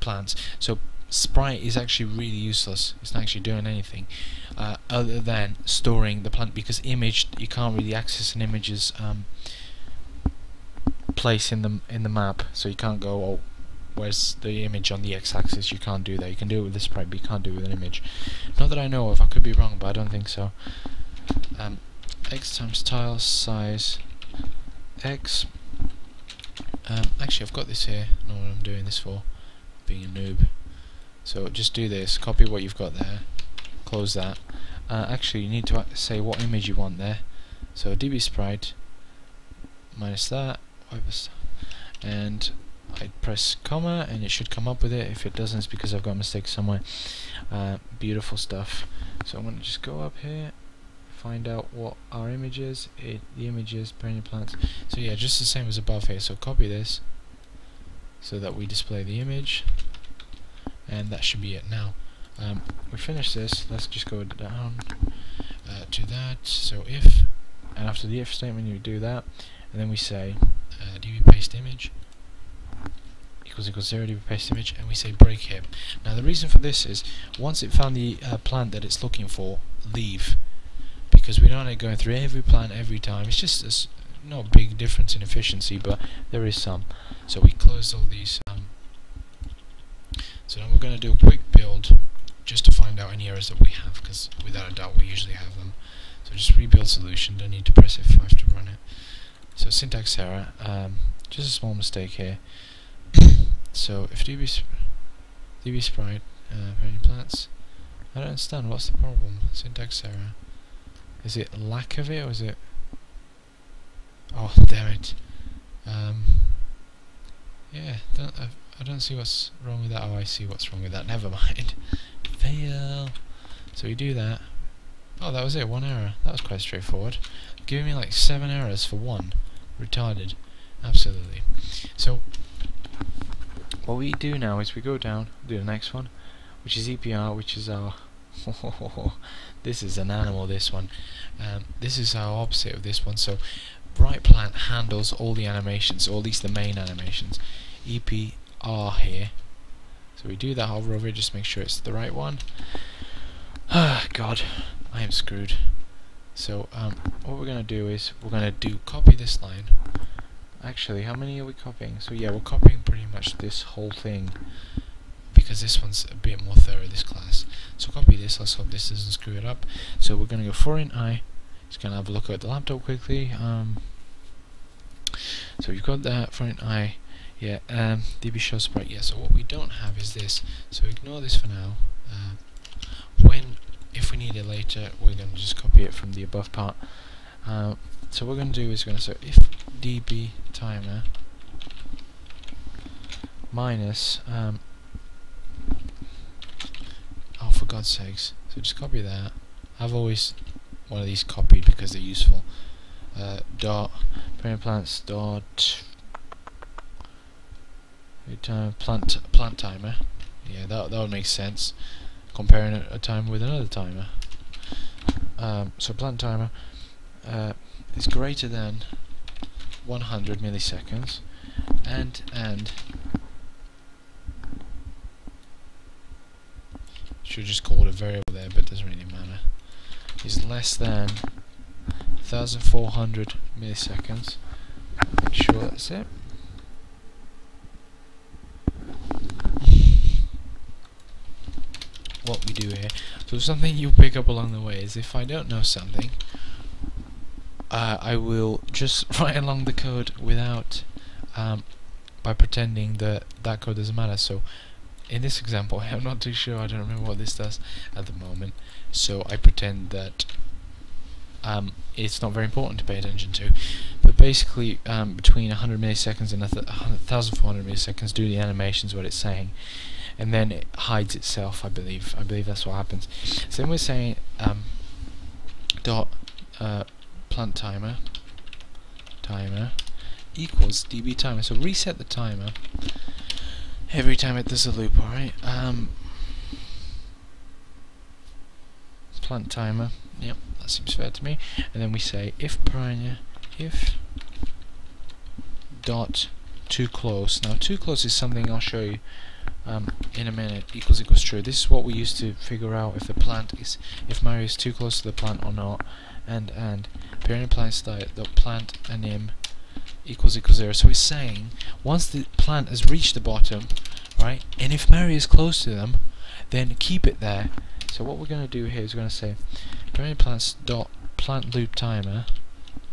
plants. So Sprite is actually really useless. It's not actually doing anything other than storing the plant, because image, you can't really access an image's place in the map. So you can't go, oh, where's the image on the x-axis? You can't do that. You can do it with the sprite, but you can't do it with an image. Not that I know of. I could be wrong, but I don't think so. X times tile size x. Actually, I've got this here. I know what I'm doing this for. Being a noob. So just do this. Copy what you've got there. Close that. Actually, you need to say what image you want there. So db sprite minus that, and I press comma, and it should come up with it. If it doesn't, it's because I've got a mistake somewhere. Beautiful stuff. So I'm going to just go up here, find out what our image is. The image is perennial plants. So yeah, just the same as above here. So copy this so that we display the image, and that should be it. Now we finish this. Let's just go down to that. So if, and after the if statement you do that, and then we say db paste image equals 0, db paste image, and we say break here. Now the reason for this is, once it found the plant that it's looking for, leave, because we don't want it going through every plant every time. It's just not a big difference in efficiency, but there is some. So we close all these. So now we're going to do a quick build just to find out any errors that we have, because without a doubt we usually have them. So just rebuild solution. Don't need to press F5 to run it. So syntax error. Just a small mistake here. So if db sprite perennial plants, I don't understand, what's the problem? Syntax error. Is it lack of it, or is it? Oh damn it! Yeah, I don't see what's wrong with that. Oh, I see what's wrong with that. Never mind. Fail. So we do that. Oh, that was it. One error. That was quite straightforward. Giving me like 7 errors for one. Retarded. Absolutely. So what we do now is we go down, do the next one, which is EPR, which is our this is an animal, this one. This is our opposite of this one. So right plant handles all the animations, or at least the main animations. EPR here. So we do that, hover over it, just make sure it's the right one. Ah, God, I am screwed. So what we're going to do is we're going to copy this line. Actually, how many are we copying? So yeah, we're copying pretty much this whole thing, because this one's a bit more thorough, this class. So copy this. Let's hope this doesn't screw it up. So we're going to go foreign I. Just going to have a look at the laptop quickly. So we've got that foreign I. Yeah, db show sprite. Yeah. So what we don't have is this. So ignore this for now. If we need it later, we're going to just copy it from the above part. So what we're going to do is we're going to say if db timer minus oh, for God's sakes. So just copy that. I've always one of these copied because they're useful. Dot perennial plants dot plant timer. Yeah, that would make sense. Comparing a timer with another timer. So plant timer is greater than 100 milliseconds, and should just call it a variable there, but it doesn't really matter. Is less than 1400 milliseconds. Make sure that's it. What we do here. So something you'll pick up along the way is, if I don't know something, I will just write along the code without by pretending that that code doesn't matter. So in this example, I'm not too sure, I don't remember what this does at the moment, so I pretend that it's not very important to pay attention to. But basically, between 100 milliseconds and 1400 milliseconds, do the animations what it's saying, and then it hides itself. I believe that's what happens. So then we're saying dot plant timer equals db timer. So reset the timer every time it does a loop. Alright. Plant timer. Yep, that seems fair to me. And then we say if dot too close. Now too close is something I'll show you in a minute equals true. This is what we use to figure out if the plant is, if Mario is too close to the plant or not. And period plant start dot plant anim equals 0. So it's saying once the plant has reached the bottom, right, and if Mario is close to them, then keep it there. So what we're going to do here is we're going to say period plants dot plant loop timer,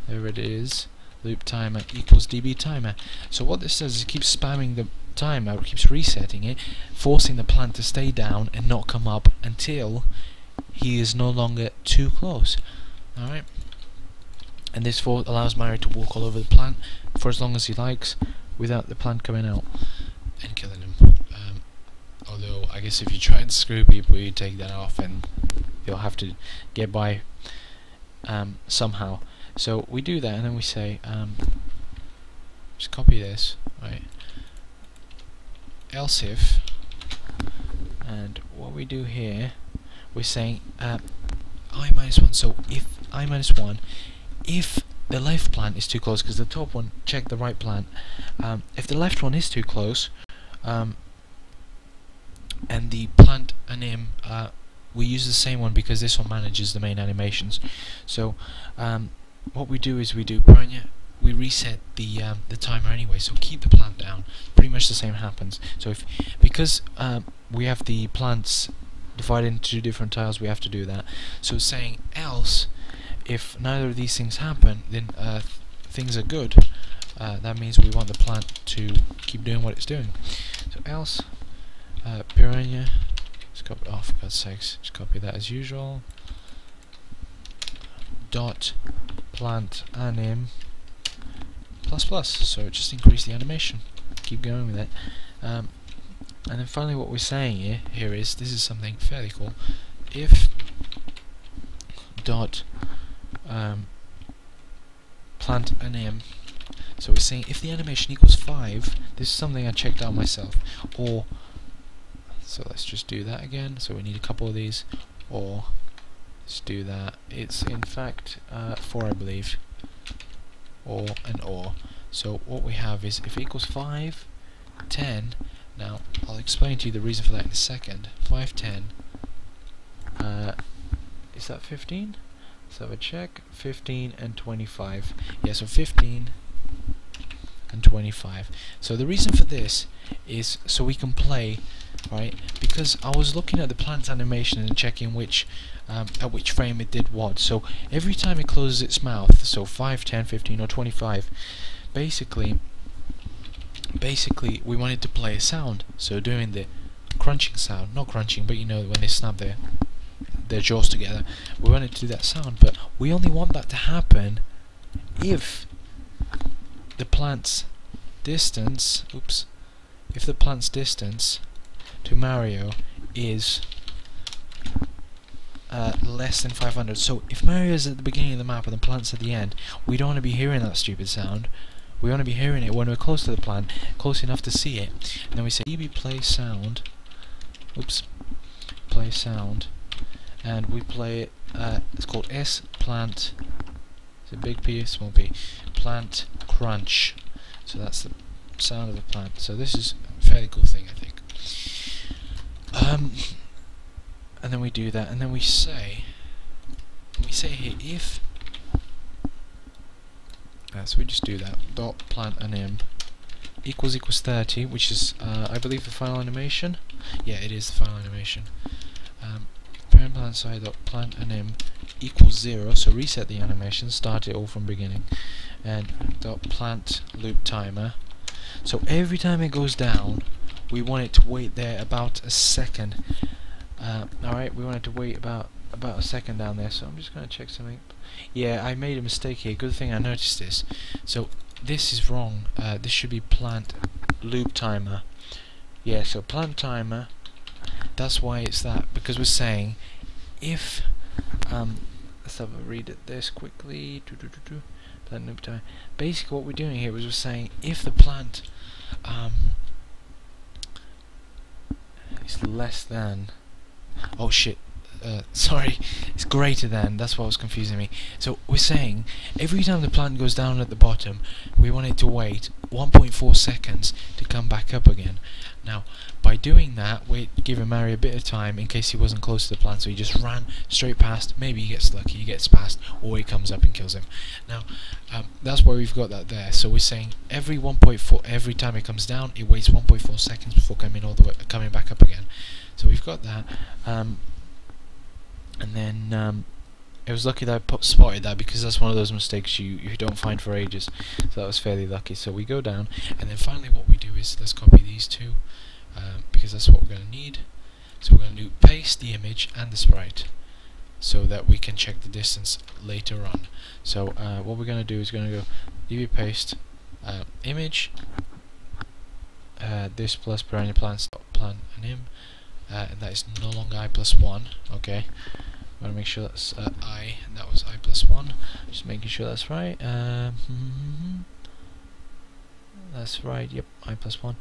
there it is, loop timer equals db timer. So what this does is it keeps spamming the timer, it keeps resetting it, forcing the plant to stay down and not come up until he is no longer too close. Alright, and this allows Mario to walk all over the plant for as long as he likes without the plant coming out and killing him. Although I guess if you try and screw people, you take that off and you'll have to get by somehow. So we do that, and then we say just copy this, right, else if, and what we do here, we're saying I-1. So if I-1, if the left plant is too close, because the top one check the right plant, if the left one is too close, and the plant anim, we use the same one because this one manages the main animations. So what we do is we reset the timer anyway, so keep the plant down. Pretty much the same happens. So because we have the plants divided into 2 different tiles, we have to do that. So it's saying else, if neither of these things happen, then things are good. That means we want the plant to keep doing what it's doing. So else piranha, just copy, oh for God's sakes, just copy that as usual, dot plant anim ++, so just increase the animation, keep going with it. And then finally what we're saying here is, this is something fairly cool, if dot plant anim, so we're saying if the animation equals 5, this is something I checked out myself, or, so let's just do that again, so we need a couple of these, or let's do that, it's in fact 4 I believe, or and or. So what we have is if it equals 5, 10, now I'll explain to you the reason for that in a second. 5, 10, is that 15? Let's have a check. 15 and 25. Yeah, so 15 and 25. So the reason for this is so we can play, right? Because I was looking at the plant animation and checking which at which frame it did what. So every time it closes its mouth, so 5, 10, 15 or 25, basically we wanted to play a sound, so doing the crunching sound, not crunching, but you know when they snap their jaws together, we wanted to do that sound, but we only want that to happen if the plant's distance, if the plant's distance to Mario is less than 500. So if Mario is at the beginning of the map and the plant's at the end, we don't want to be hearing that stupid sound. We want to be hearing it when we're close to the plant, close enough to see it. And then we say db play sound, play sound, and we play it, it's called s plant, it's a big P, small p, plant crunch. So that's the sound of the plant. So this is a fairly cool thing, I think. And then we do that, and then we say here if, so we just do that, dot plant anim equals 30, which is I believe the final animation. Yeah, it is the final animation. Parent plant side dot plant anim equals 0, so reset the animation, start it all from beginning, and dot plant loop timer. So every time it goes down, we want it to wait there about a second. Alright, we want it to wait about a second down there, so I'm just going to check something. Yeah, I made a mistake here, good thing I noticed this. So this is wrong, this should be plant loop timer. Yeah, so plant timer, that's why it's that, because we're saying if, let's have a read at this quickly, plant loop timer. Basically what we're doing here is we're saying if the plant is less than, oh shit, sorry, it's greater than, that's what was confusing me. So we're saying every time the plant goes down at the bottom, we want it to wait 1.4 seconds to come back up again. Now, by doing that, we're giving Mario a bit of time in case he wasn't close to the plant, so he just ran straight past. Maybe he gets lucky, he gets past, or he comes up and kills him. Now, that's why we've got that there. So we're saying every 1.4, every time it comes down, it waits 1.4 seconds before coming back up again. So we've got that, and then it was lucky that I spotted that, because that's one of those mistakes you don't find for ages. So that was fairly lucky. So we go down, and then finally what we do is let's copy these two, because that's what we're going to need. So we're going to do paste the image and the sprite, so that we can check the distance later on. So what we're going to do is going to go db paste image this plus piranha plant and him, and that is no longer I+1. Okay, I'm going to make sure that's I, and that was I+1. Just making sure that's right. That's right. Yep, I+1.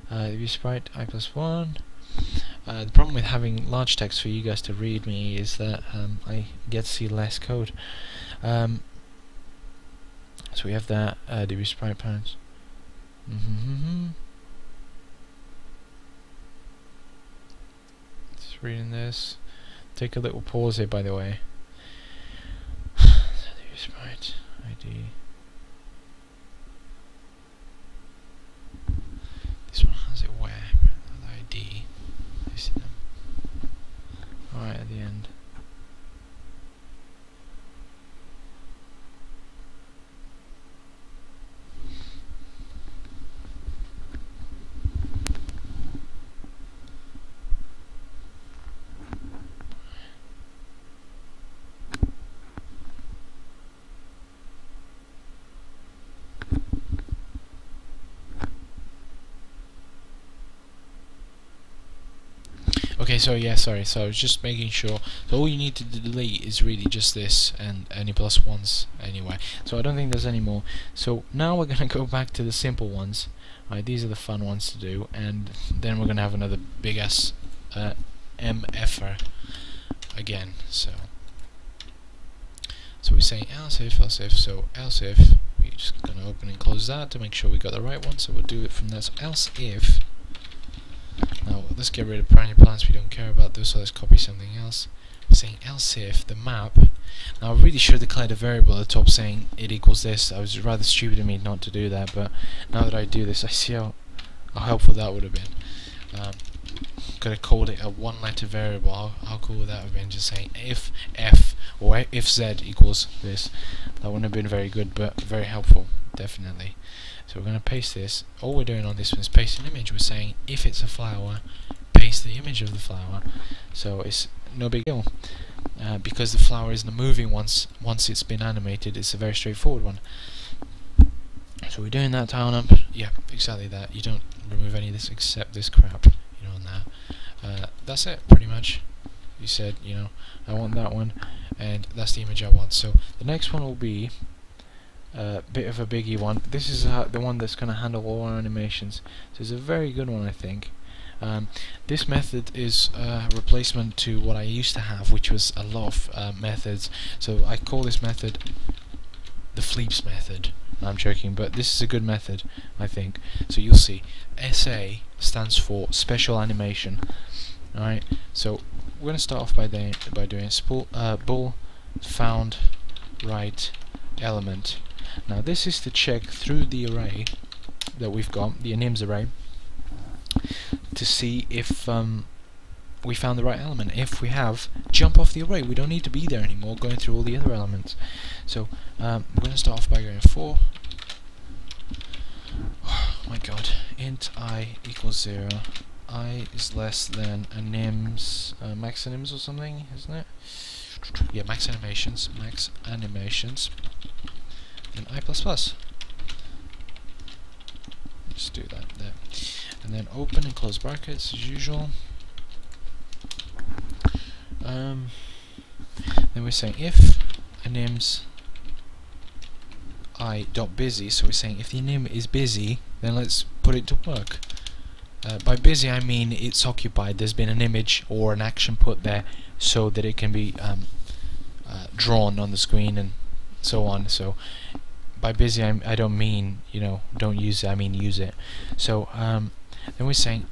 View sprite I+1. The problem with having large text for you guys to read me is that I get to see less code. So we have that db sprite parents. Just reading this. Take a little pause here, by the way. db sprite ID. This one has it where? The ID. I see them. Right at the end. Okay, so yeah, sorry, so I was just making sure. So all you need to delete is really just this and any +1s anyway. So I don't think there's any more. So now we're going to go back to the simple ones. Right, these are the fun ones to do, and then we're going to have another big ass MFer again. So we're saying else if, so else if, we're just going to open and close that to make sure we got the right one, so we'll do it from there. So else if. Now let's get rid of piranha plants, we don't care about those, so let's copy something else. We're saying else if the map. Now I really should have declared a variable at the top saying it equals this. I was rather stupid of me not to do that, but now that I do this, I see how helpful that would have been. Could have called it a one-letter variable. How cool would that have been? Just saying if f or if z equals this. That wouldn't have been very good, but very helpful, definitely. So we're going to paste this. All we're doing on this one is paste an image. We're saying if it's a flower, paste the image of the flower. So it's no big deal, because the flower isn't moving once it's been animated. It's a very straightforward one. So we're doing that down up. Yeah, exactly that. You don't remove any of this except this crap. You know, on that. That's it, pretty much. You said, you know, I want that one, and that's the image I want. So the next one will be bit of a biggie one. This is the one that's going to handle all our animations, so it's a very good one, I think. This method is a replacement to what I used to have, which was a lot of methods. So I call this method the Fleeps method. I'm joking, but this is a good method, I think. So you'll see SA stands for special animation. Alright, so we're going to start off by doing bool found right element. Now this is to check through the array that we've got, the anims array, to see if we found the right element. If we have, jump off the array. We don't need to be there anymore going through all the other elements. So we're going to start off by going for oh my god, int I equals 0, I is less than anims, max anims or something, isn't it? Yeah, max animations, and I++. Just do that there. And then open and close brackets as usual. Then we're saying if anims I.busy, so we're saying if the anim is busy, then let's put it to work. By busy I mean it's occupied. There's been an image or an action put there so that it can be drawn on the screen and so on. So by busy I don't mean don't use it, I mean use it. So then we're saying